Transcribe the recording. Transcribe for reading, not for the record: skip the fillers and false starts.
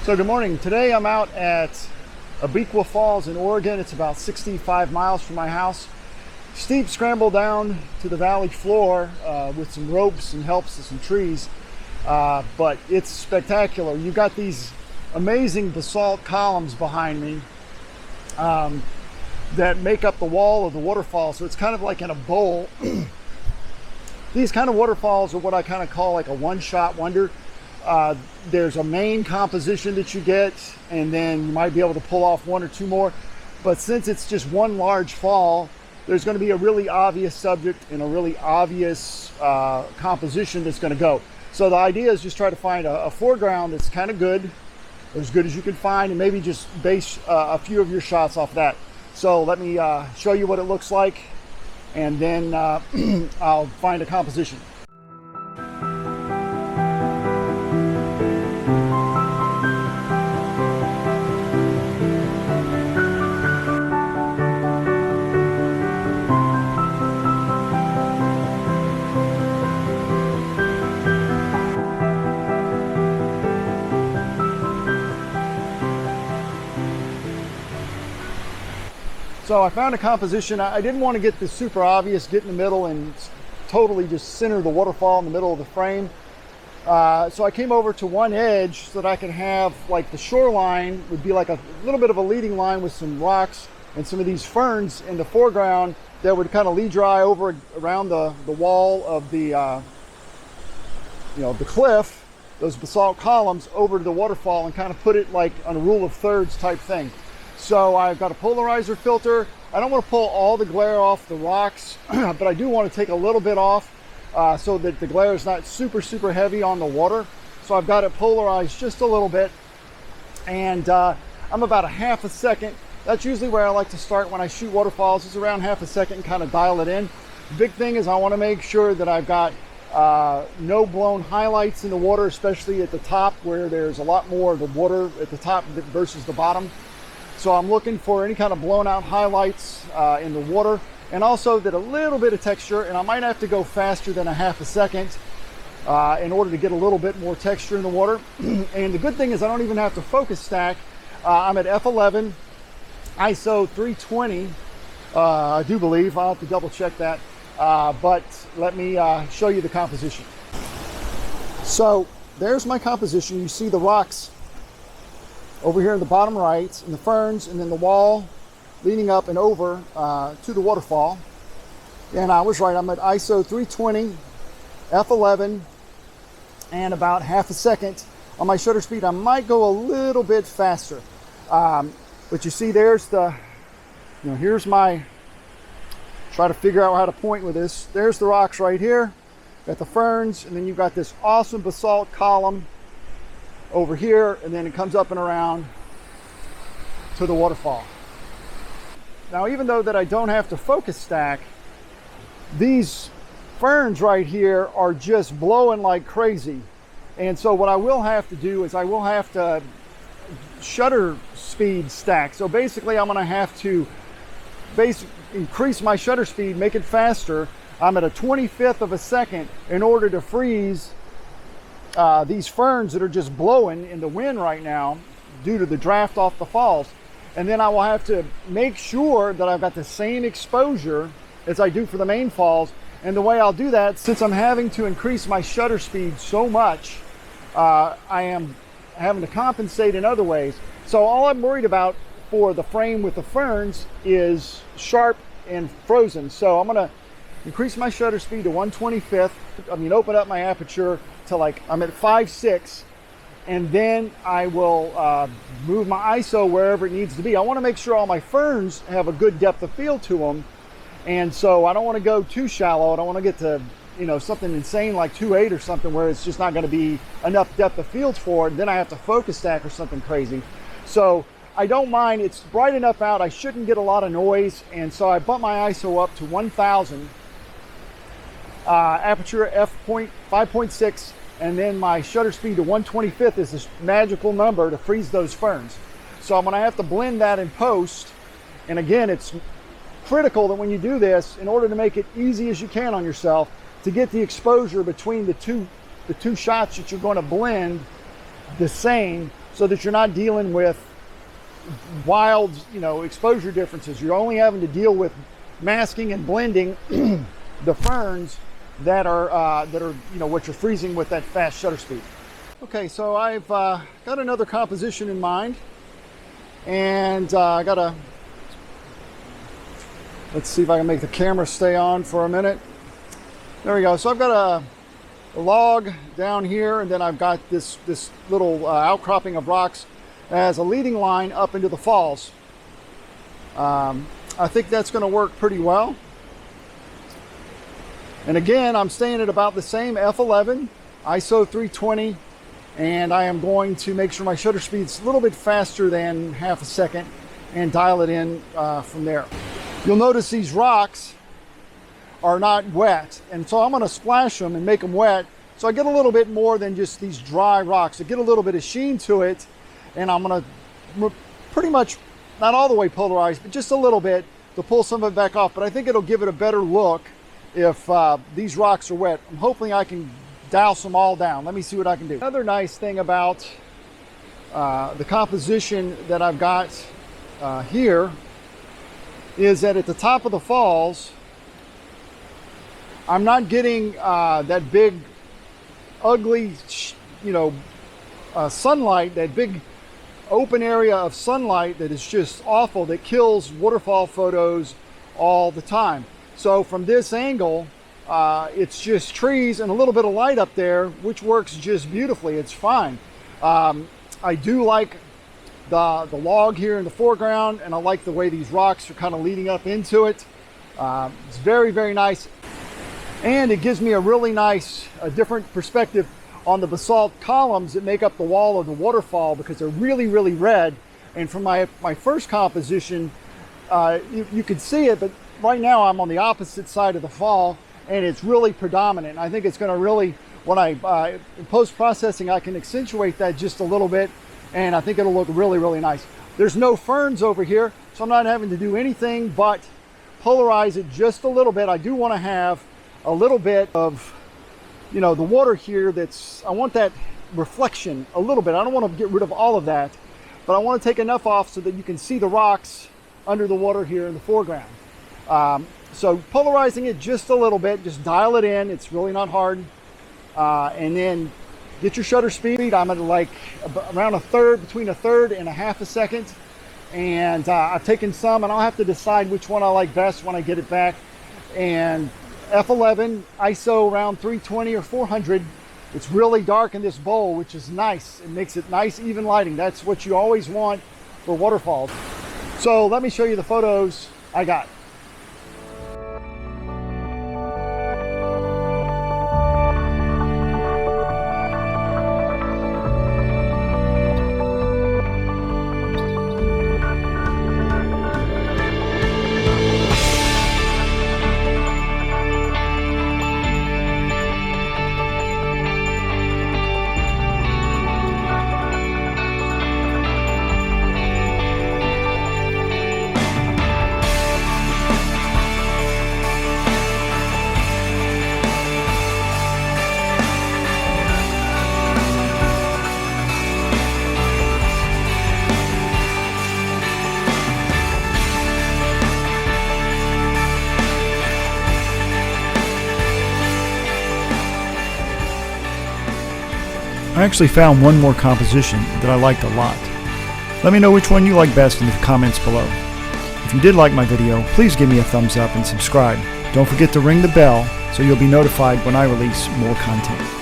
So good morning. Today I'm out at Abiqua Falls in Oregon. It's about 65 miles from my house. Steep scramble down to the valley floor with some ropes and helps and some trees. But it's spectacular. You've got these amazing basalt columns behind me that make up the wall of the waterfall. So it's kind of like in a bowl. These kind of waterfalls are what I kind of call like a one-shot wonder. There's a main composition that you get, and then you might be able to pull off one or two more. But since it's just one large fall, there's going to be a really obvious subject and a really obvious composition that's going to go. So the idea is just try to find a foreground that's kind of good, or as good as you can find, and maybe just base a few of your shots off that. So let me show you what it looks like, and then I'll find a composition. So I found a composition. I didn't want to get this super obvious, get in the middle and totally just center the waterfall in the middle of the frame. So I came over to one edge so that I can have like the shoreline would be like a little bit of a leading line with some rocks and some of these ferns in the foreground that would kind of lead dry over around the wall of the the cliff, those basalt columns over to the waterfall, and kind of put it like on a rule of thirds type thing. So I've got a polarizer filter. I don't want to pull all the glare off the rocks, but I do want to take a little bit off so that the glare is not super heavy on the water. So I've got it polarized just a little bit, and I'm about a half a second. That's usually where I like to start when I shoot waterfalls. It's around half a second and kind of dial it in. The big thing is I want to make sure that I've got no blown highlights in the water, especially at the top where there's a lot more of the water at the top versus the bottom. So I'm looking for any kind of blown out highlights in the water, and also that a little bit of texture, and I might have to go faster than a half a second in order to get a little bit more texture in the water. And the good thing is I don't even have to focus stack. I'm at f11, ISO 320, I do believe. I'll have to double check that. But let me show you the composition. So there's my composition. You see the rocks over here in the bottom right, and the ferns, and then the wall leading up and over to the waterfall. And I was right, I'm at ISO 320, f11, and about half a second on my shutter speed. I might go a little bit faster. But you see there's the, here's my, try to figure out how to point with this. There's the rocks right here, got the ferns, and then you've got this awesome basalt column over here, and then it comes up and around to the waterfall. Now, even though that I don't have to focus stack, these ferns right here are just blowing like crazy. And so what I will have to do is I will have to shutter speed stack. So basically I'm going to have to increase my shutter speed, make it faster. I'm at a 25th of a second in order to freeze these ferns that are just blowing in the wind right now due to the draft off the falls. And then I will have to make sure that I've got the same exposure as I do for the main falls. And the way I'll do that, since I'm having to increase my shutter speed so much, I am having to compensate in other ways. So all I'm worried about for the frame with the ferns is sharp and frozen. So I'm gonna increase my shutter speed to 1/25. Open up my aperture to like, I'm at 5.6, and then I will move my ISO wherever it needs to be. I want to make sure all my ferns have a good depth of field to them, and so I don't want to go too shallow. I don't want to get to something insane like 2.8 or something where it's just not going to be enough depth of field for it. Then I have to focus stack or something crazy. So I don't mind. It's bright enough out. I shouldn't get a lot of noise, and so I bump my ISO up to 1000. Aperture f5.6, and then my shutter speed to 1/25 is this magical number to freeze those ferns. So I'm going to have to blend that in post. And again, it's critical that when you do this, in order to make it easy as you can on yourself, to get the exposure between the two shots that you're going to blend the same, so that you're not dealing with wild, exposure differences. You're only having to deal with masking and blending the ferns that are what you're freezing with that fast shutter speed. Okay, so I've got another composition in mind, and I gotta, let's see if I can make the camera stay on for a minute. There we go. So I've got a log down here, and then I've got this little outcropping of rocks as a leading line up into the falls. I think that's going to work pretty well. And again, I'm staying at about the same f11, ISO 320, and I am going to make sure my shutter speed's a little bit faster than half a second and dial it in from there. You'll notice these rocks are not wet, and so I'm going to splash them and make them wet, so I get a little bit more than just these dry rocks. I get a little bit of sheen to it, and I'm going to pretty much, not all the way polarized, but just a little bit to pull some of it back off. But I think it'll give it a better look if these rocks are wet. I'm hoping I can douse them all down. Let me see what I can do. Another nice thing about the composition that I've got here is that at the top of the falls, I'm not getting that big, ugly, sunlight, that big open area of sunlight that is just awful, that kills waterfall photos all the time. So from this angle, it's just trees and a little bit of light up there, which works just beautifully. It's fine. I do like the log here in the foreground, and I like the way these rocks are kind of leading up into it. It's very, very nice. And it gives me a really nice, different perspective on the basalt columns that make up the wall of the waterfall, because they're really, really red. And from my first composition, you can see it, but right now I'm on the opposite side of the fall, and it's really predominant. I think it's going to really, when I in post-processing, I can accentuate that just a little bit, and I think it'll look really, really nice. There's no ferns over here, so I'm not having to do anything but polarize it just a little bit. I do want to have a little bit of, the water here I want that reflection a little bit. I don't want to get rid of all of that, but I want to take enough off so that you can see the rocks under the water here in the foreground. So polarizing it just a little bit, just dial it in. It's really not hard. And then get your shutter speed. I'm at like around a third, between a third and a half a second. And I've taken some, and I'll have to decide which one I like best when I get it back. And f11, ISO around 320 or 400. It's really dark in this bowl, which is nice. It makes it nice, even lighting. That's what you always want for waterfalls. So let me show you the photos I got. I actually found one more composition that I liked a lot. Let me know which one you like best in the comments below. If you did like my video, please give me a thumbs up and subscribe. Don't forget to ring the bell so you'll be notified when I release more content.